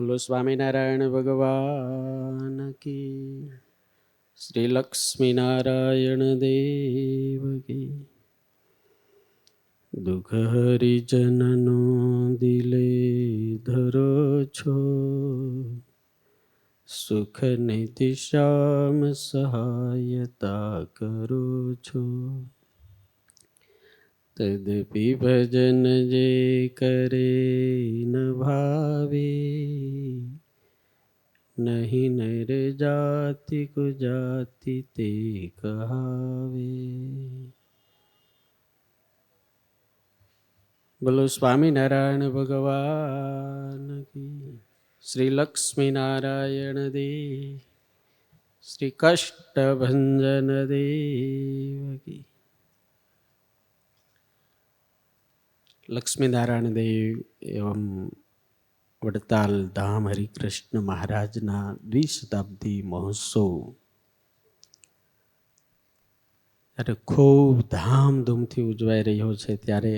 બોલો સ્વામિનારાયણ ભગવાન કી, શ્રી લક્ષ્મીનારાયણ દેવ કી. દુઃખ હરિજનનો દિલે ધરો છો, સુખ નિધિ શ્યામ સહાયતા કરો છો. તદપિ ભજન જે કરે ન ભાવે, નહીં નર જાતિ કુજાતિ તે કહાવે. બોલો સ્વામિનારાયણ ભગવાન કી, શ્રી લક્ષ્મીનારાયણ દેવ, શ્રી કષ્ટભંજન દેવ કી. લક્ષ્મીનારાયણ દેવ એવં વડતાલ ધામ હરિકૃષ્ણ મહારાજના દ્વિશતાબ્દી મહોત્સવ ત્યારે ખૂબ ધામધૂમથી ઉજવાઈ રહ્યો છે, ત્યારે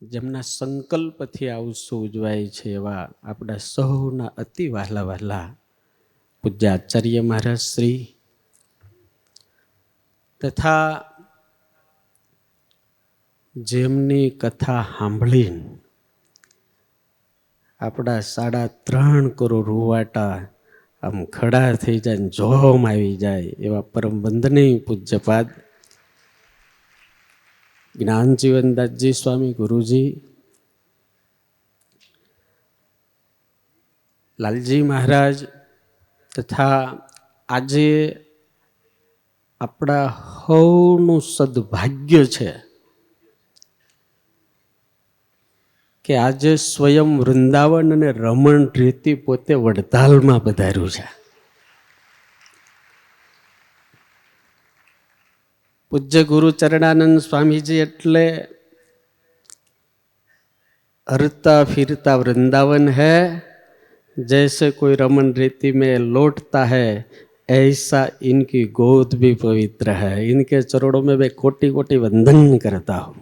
જેમના સંકલ્પથી આ ઉત્સવ ઉજવાય છે એવા આપણા સૌના અતિ વહાલા વહાલા પૂજ્ય આચાર્ય મહારાજ શ્રી તથા જેમની કથા સાંભળીને આપણા 3.5 કરોડ રૂવાટા આમ ખડા થઈ જાય, જોમ આવી જાય એવા પરમ વંદનીય પૂજ્યપાદ જ્ઞાનજીવનદાસજી સ્વામી ગુરુજી, લાલજી મહારાજ તથા આજે આપણા સૌનું સદભાગ્ય છે કે આજે સ્વયં વૃંદાવન અને રમણ રીતિ પોતે વડતાલમાં પધાર્યું છે. પૂજ્ય ગુરુ ચરણાનંદ સ્વામીજી એટલે હરતા ફિરતા વૃંદાવન है, जैसे कोई रमन रीति में लौटता है ऐसा इनकी गोद भी पवित्र है. इनके चरणों में मैं कोटि कोटि वंदन करता हूँ.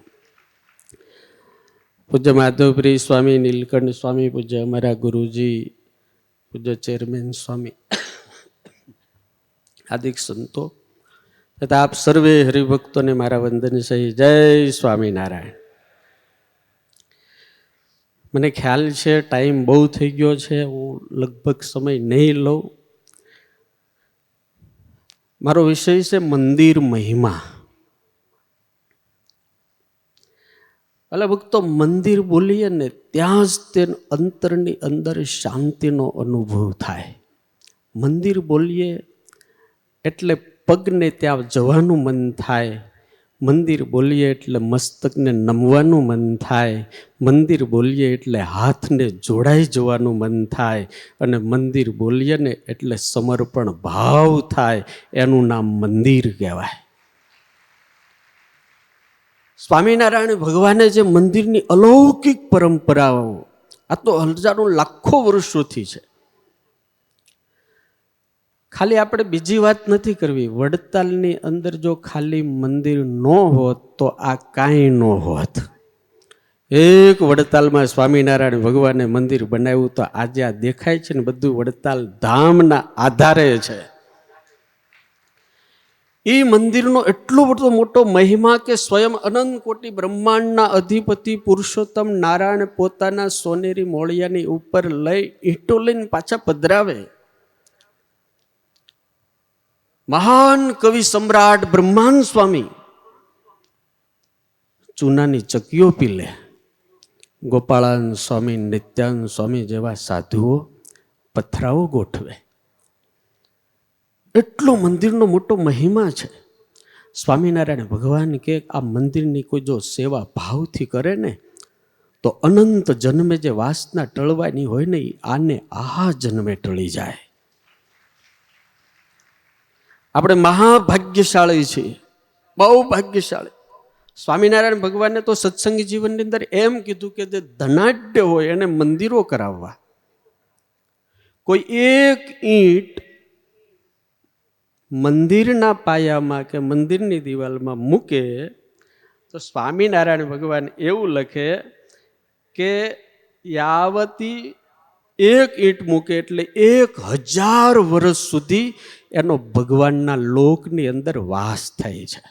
पूज्य माधवपुरी स्वामी, नीलकंठ स्वामी, पूज्य हमारा गुरुजी, पूज्य चेयरमैन स्वामी आदि संतो तथा आप सर्वे हरिभक्तों ने मारा वंदन सही. जय स्वामीनारायण. મને ખ્યાલ છે ટાઈમ બહુ થઈ ગયો છે, હું લગભગ સમય નહીં લઉં. મારો વિષય છે મંદિર મહિમા. એટલે ભક્તો, મંદિર બોલીએ ને ત્યાં જ તે અંતરની અંદર શાંતિનો અનુભવ થાય. મંદિર બોલીએ એટલે પગને ત્યાં જવાનું મન થાય. મંદિર બોલીએ એટલે મસ્તકને નમવાનું મન થાય. મંદિર બોલીએ એટલે હાથને જોડાઈ જવાનું મન થાય. અને મંદિર બોલીએ ને એટલે સમર્પણ ભાવ થાય. એનું નામ મંદિર કહેવાય. સ્વામિનારાયણ ભગવાને જે મંદિરની અલૌકિક પરંપરાઓ આ તો હજારો લાખો વર્ષોથી છે. ખાલી આપણે બીજી વાત નથી કરવી. વડતાલની અંદર જો ખાલી મંદિર ન હોત તો આ કાંઈ ન હોત. એક વડતાલમાં સ્વામિનારાયણ ભગવાને મંદિર બનાવ્યું તો આજે આ દેખાય છે ને બધું વડતાલ ધામના આધારે છે. એ મંદિરનો એટલો બધો મોટો મહિમા કે સ્વયં અનંત કોટી બ્રહ્માંડના અધિપતિ પુરુષોત્તમ નારાયણ પોતાના સોનેરી મોળિયાની ઉપર લઈ ઈંટો લઈને પાછા પધરાવે. મહાન કવિ સમ્રાટ બ્રહ્માંડ સ્વામી ચૂનાની ચકીઓ પી લે. ગોપાળાનંદ સ્વામી, નિત્યાનંદ સ્વામી જેવા સાધુઓ પથરાઓ ગોઠવે. એટલો મંદિરનો મોટો મહિમા છે. સ્વામિનારાયણ ભગવાન કે આ મંદિરની કોઈ જો સેવા ભાવથી કરે ને તો અનંત જન્મે જે વાસના ટળવાની હોય ને આને આ જન્મે ટળી જાય. આપણે મહાભાગ્યશાળી છીએ, બહુ ભાગ્યશાળી. સ્વામિનારાયણ ભગવાને તો સત્સંગી જીવનની અંદર એમ કીધું કે જે ધનાઢ્ય હોય એને મંદિરો કરાવવા. કોઈ એક ઈંટ મંદિરના પાયામાં કે મંદિરની દિવાલમાં મૂકે તો સ્વામિનારાયણ ભગવાન એવું લખે કે યાવતી એક ઈંટ મૂકે એટલે 1000 વર્ષ સુધી એનો ભગવાનના લોકની અંદર વાસ થાય છે.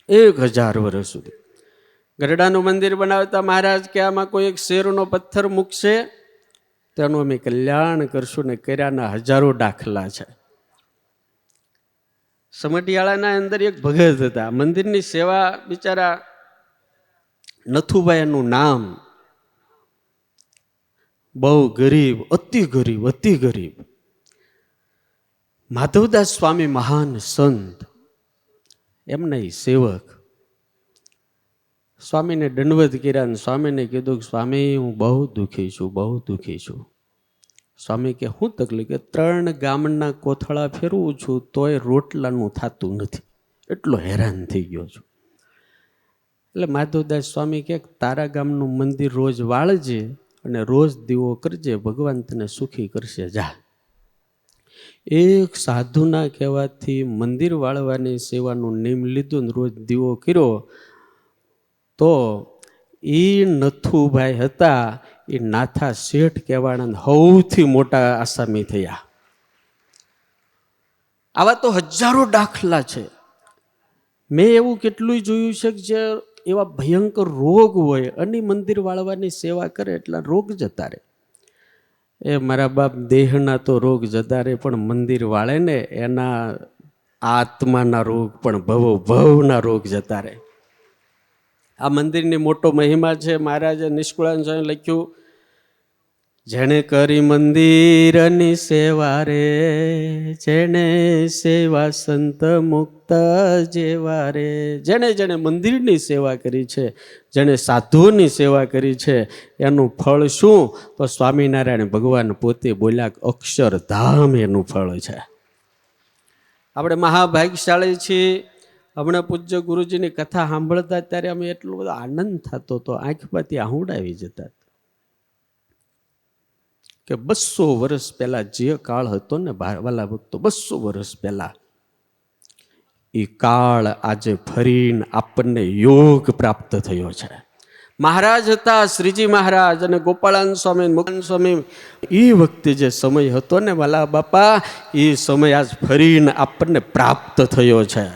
1000 વર્ષ સુધી. ગરડાનું મંદિર બનાવતા મહારાજ કે આમાં કોઈ એક શેરનો પથ્થર મૂકશે તેનું અમે કલ્યાણ કરશું ને કર્યાના હજારો દાખલા છે. સમઢિયાળાના અંદર એક ભગત હતા, મંદિરની સેવા બિચારા નથુભાઈ એનું નામ, બહુ ગરીબ, અતિ ગરીબ, અતિ ગરીબ. માધવદાસ સ્વામી મહાન સંત, એમના સેવક સ્વામીને દંડવત કર્યા અને સ્વામીને કીધું કે સ્વામી હું બહુ દુઃખી છું, બહુ દુઃખી છું. સ્વામી કે શું તકલીફ? કે 3 ગામના કોથળા ફેરવું છું તોય રોટલાનું થતું નથી, એટલો હેરાન થઈ ગયો છું. એટલે માધવદાસ સ્વામી કે તારા ગામનું મંદિર રોજ વાળજે અને રોજ દીવો કરજે, ભગવાન તને સુખી કરશે, જા. એક સાધુના કહેવાથી મંદિર વાળવાની સેવાનું નિયમ લીધું ને રોજ દીવો કર્યો તો એ નથુભાઈ હતા એ નાથા શેઠ કહેવાના સૌથી મોટા આસામી થયા. આવા તો હજારો દાખલા છે. મેં એવું કેટલું જોયું છે કે જે એવા ભયંકર રોગ હોય અને મંદિર વાળવાની સેવા કરે એટલા રોગ જતા રહે. એ મારા બાપ દેહના તો રોગ જતા રહે, પણ મંદિર વાળે ને એના આત્માના રોગ પણ ભવના રોગ જતા રહે. આ મંદિરની મોટો મહિમા છે. મહારાજે નિષ્કુળાનંદ સ્વામી લખ્યું, જેણે કરી મંદિરની સેવા રે, જેણે સેવા સંત મુક્ત જેવા રે. જેણે જેણે મંદિરની સેવા કરી છે, જેણે સાધુઓની સેવા કરી છે, એનું ફળ શું? તો સ્વામિનારાયણ ભગવાન પોતે બોલ્યા, અક્ષરધામ એનું ફળ છે. આપણે મહાભાગ્યશાળી છીએ. હમણાં પૂજ્ય ગુરુજીની કથા સાંભળતા ત્યારે અમે એટલો બધો આનંદ થતો હતો, આંખમાંથી આહુડા આવી જતા કે 200 વર્ષ પહેલા જે કાળ હતો ને વાલા ભક્તો, 200 વર્ષ પહેલા એ કાળ આજે ફરીને આપણને યોગ પ્રાપ્ત થયો છે. મહારાજ હતા શ્રીજી મહારાજ અને ગોપાળાનંદ સ્વામી, મુકાનંદ સ્વામી, એ વખતે જે સમય હતો ને વાલા બાપા, એ સમય આજ ફરીને આપણને પ્રાપ્ત થયો છે.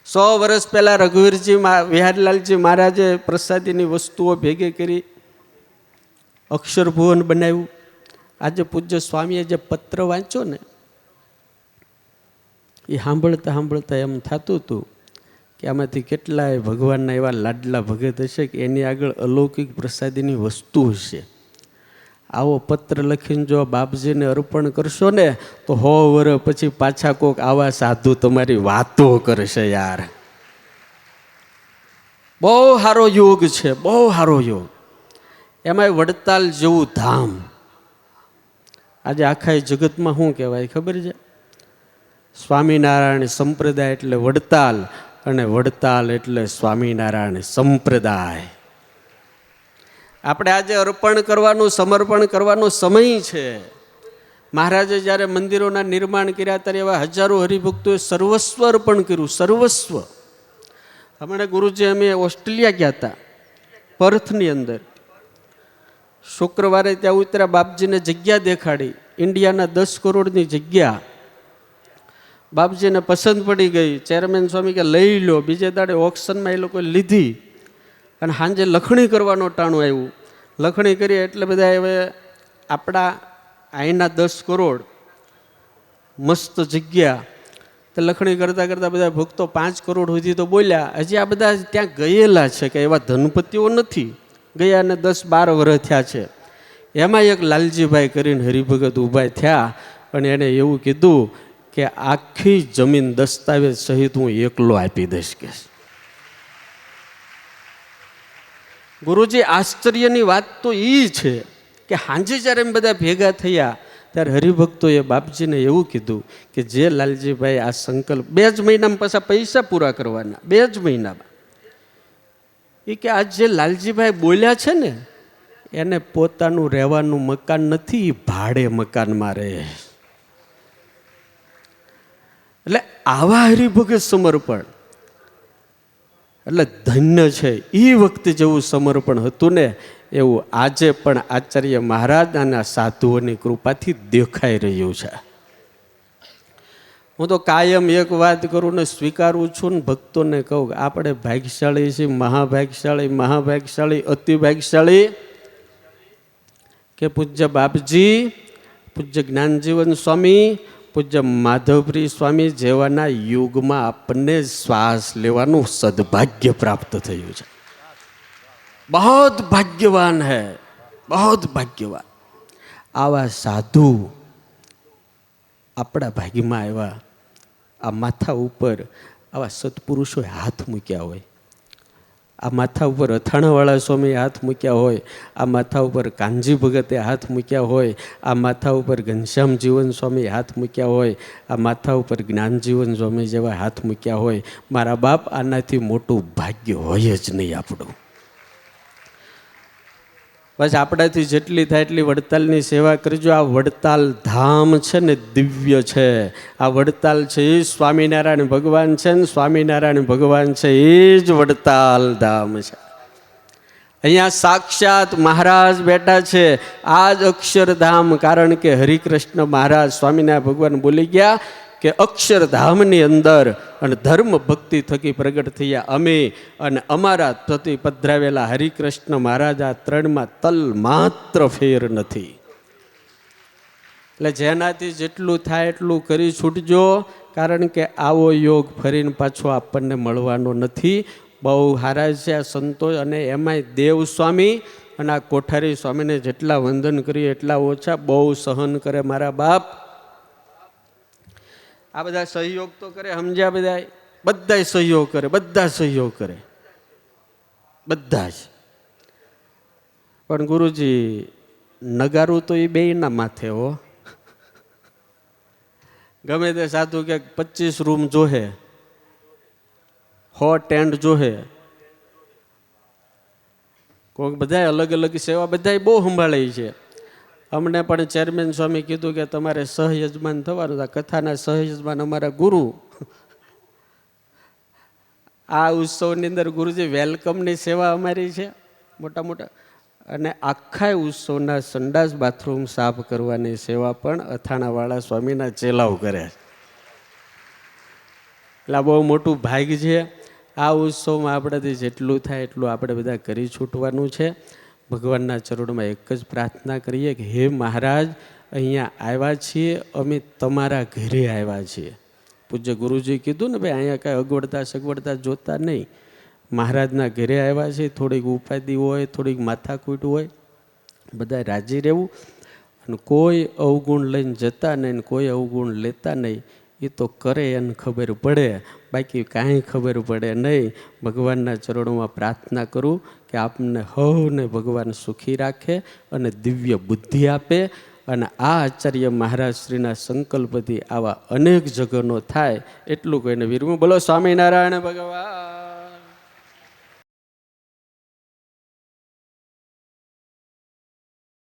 100 વર્ષ પહેલા રઘુવીરજી વિહારીલાલજી મહારાજે પ્રસાદીની વસ્તુઓ ભેગી કરી અક્ષરભુવન બનાવ્યું. આજે પૂજ્ય સ્વામીએ જે પત્ર વાંચ્યો ને એ સાંભળતા સાંભળતા એમ થતું હતું કે આમાંથી કેટલાય ભગવાનના એવા લાડલા ભગત હશે કે એની આગળ અલૌકિક પ્રસાદીની વસ્તુ હશે. આવો પત્ર લખીને જો બાપજીને અર્પણ કરશો ને તો 100 વર્ષ પછી પાછા કોક આવા સાધુ તમારી વાતો કરશે. યાર બહુ સારો યોગ છે, બહુ સારો યોગ. એમાંય વડતાલ જેવું ધામ. આજે આખા જગતમાં શું કહેવાય ખબર છે? સ્વામિનારાયણ સંપ્રદાય એટલે વડતાલ, અને વડતાલ એટલે સ્વામિનારાયણ સંપ્રદાય. આપણે આજે અર્પણ કરવાનું, સમર્પણ કરવાનો સમય છે. મહારાજે જ્યારે મંદિરોના નિર્માણ કર્યા ત્યારે એવા હજારો હરિભક્તોએ સર્વસ્વ અર્પણ કર્યું, સર્વસ્વ. હમણાં ગુરુજી અમે ઓસ્ટ્રેલિયા ગયા હતા, પર્થની અંદર. શુક્રવારે ત્યાં ઉતર્યા, બાપજીને જગ્યા દેખાડી, ઇન્ડિયાના 10 કરોડની જગ્યા. બાપજીને પસંદ પડી ગઈ. ચેરમેન સ્વામી કે લઈ લો. બીજે દાડે ઓક્શનમાં એ લોકો લીધી અને સાંજે લખણી કરવાનો ટાણું આવ્યું. લખણી કરી એટલે બધા હવે આપણા અહીંના 10 કરોડ, મસ્ત જગ્યા. તો લખણી કરતાં કરતાં બધા ભક્તો 5 કરોડ સુધી તો બોલ્યા. હજી આ બધા ત્યાં ગયેલા છે કે એવા ધનપતિઓ નથી, ગયા ને 10-12 વર્ષ થયા છે. એમાં એક લાલજીભાઈ કરીને હરિભગત ઊભા થયા અને એને એવું કીધું કે આખી જમીન દસ્તાવેજ સહિત હું એકલો આપી દઈશ કે. ગુરુજી આશ્ચર્યની વાત તો એ છે કે સાંજે જ્યારે એમ બધા ભેગા થયા ત્યારે હરિભક્તોએ બાપજીને એવું કીધું કે જે લાલજીભાઈ આ સંકલ્પ 2 જ મહિનામાં પાછા પૈસા પૂરા કરવાના, 2 જ મહિનામાં. એ કે આ જે લાલજીભાઈ બોલ્યા છે ને એને પોતાનું રહેવાનું મકાન નથી, ભાડે મકાનમાં રહે. એટલે આવા હરિભગત સમર્પણ એટલે ધન્ય છે. એ વખતે જેવું સમર્પણ હતું ને એવું આજે પણ આચાર્ય મહારાજ અને સાધુઓની કૃપાથી દેખાઈ રહ્યું છે. હું તો કાયમ એક વાત કરું ને સ્વીકારું છું ને ભક્તોને કહું કે આપણે ભાગ્યશાળી છીએ, મહાભાગ્યશાળી, અતિ ભાગ્યશાળી કે પૂજ્ય બાપજી, પૂજ્ય જ્ઞાનજીવન સ્વામી, પૂજ્ય માધવપ્રિય સ્વામી જેવાના યુગમાં આપણને શ્વાસ લેવાનું સદભાગ્ય પ્રાપ્ત થયું છે. બહુત ભાગ્યવાન હૈ, બહુત ભાગ્યવાન. આવા સાધુ આપણા ભાગ્યમાં આવ્યા. આ માથા ઉપર આવા સત્પુરુષોએ હાથ મૂક્યા હોય, આ માથા ઉપર અથાણાવાળા સ્વામીએ હાથ મૂક્યા હોય, આ માથા ઉપર કાનજી ભગતે હાથ મૂક્યા હોય, આ માથા ઉપર ઘનશ્યામ જીવન સ્વામીએ હાથ મૂક્યા હોય, આ માથા ઉપર જ્ઞાનજીવન સ્વામી જેવા હાથ મૂક્યા હોય. મારા બાપ, આનાથી મોટું ભાગ્ય હોય જ નહીં આપણું. બસ આપણાથી જેટલી થાય એટલી વડતાલની સેવા કરજો. આ વડતાલ ધામ છે ને દિવ્ય છે. આ વડતાલ છે એ સ્વામિનારાયણ ભગવાન છે ને સ્વામિનારાયણ ભગવાન છે એ જ વડતાલ ધામ છે. અહીંયા સાક્ષાત મહારાજ બેઠા છે. આ જ અક્ષરધામ. કારણ કે હરિકૃષ્ણ મહારાજ સ્વામિનારાયણ ભગવાન બોલી ગયા કે અક્ષરધામની અંદર અને ધર્મ ભક્તિ થકી પ્રગટ થયા અમે અને અમારા થકી પધરાવેલા હરિકૃષ્ણ મહારાજ આ ત્રણમાં તલ માત્ર ફેર નથી. એટલે જેનાથી જેટલું થાય એટલું કરી છૂટજો. કારણ કે આવો યોગ ફરીને પાછો આપણને મળવાનો નથી. બહુ સારા છે આ સંતો. અને એમાંય દેવ સ્વામી અને આ કોઠારી સ્વામીને જેટલા વંદન કરીએ એટલા ઓછા. બહુ સહન કરે મારા બાપ. આ બધા સહયોગ તો કરે, સમજ્યા? બધા સહયોગ કરે, બધા સહયોગ કરે, બધા જ. પણ ગુરુજી નગારું તો એ બેયના માથે હો. ગમે તે સાધુ કે 25 રૂમ જોહે, 100 ટેન્ટ જોહે, કોઈક બધા અલગ અલગ સેવા બધા બહુ સંભાળે છે. અમને પણ ચેરમેન સ્વામી કીધું કે તમારે સહયજમાન થવાનું. આ કથાના સહયજમાન અમારા ગુરુ. આ ઉત્સવની અંદર ગુરુજી વેલકમની સેવા અમારી છે મોટા મોટા. અને આખા ઉત્સવના સંડાસ બાથરૂમ સાફ કરવાની સેવા પણ અથાણાવાળા સ્વામીના ચેલાઓ કરે. એટલે બહુ મોટું ભાગ્ય છે. આ ઉત્સવમાં આપણાથી જેટલું થાય એટલું આપણે બધા કરી છૂટવાનું છે. ભગવાનના ચરણોમાં એક જ પ્રાર્થના કરીએ કે હે મહારાજ, અહીંયા આવ્યા છીએ અમે તમારા ઘરે આવ્યા છીએ. પૂજ્ય ગુરુજી કીધું ને ભાઈ અહીંયા કાંઈ અગવડતા સગવડતા જોતા નહીં. મહારાજના ઘરે આવ્યા છીએ. થોડીક ઉપાધિ હોય, થોડીક માથાકૂટ હોય, બધા રાજી રહેવું. અને કોઈ અવગુણ લઈને જતા નહીં, કોઈ અવગુણ લેતા નહીં. એ તો કરે એને ખબર પડે, બાકી કાંઈ ખબર પડે નહીં. ભગવાનના ચરણોમાં પ્રાર્થના કરું કે આપને હવને ભગવાન સુખી રાખે અને દિવ્ય બુદ્ધિ આપે. અને આ આચાર્ય મહારાજ શ્રીના સંકલ્પથી આવા અનેક જગનો થાય એટલું કોઈને વિરમું. બોલો સ્વામિનારાયણ ભગવાન.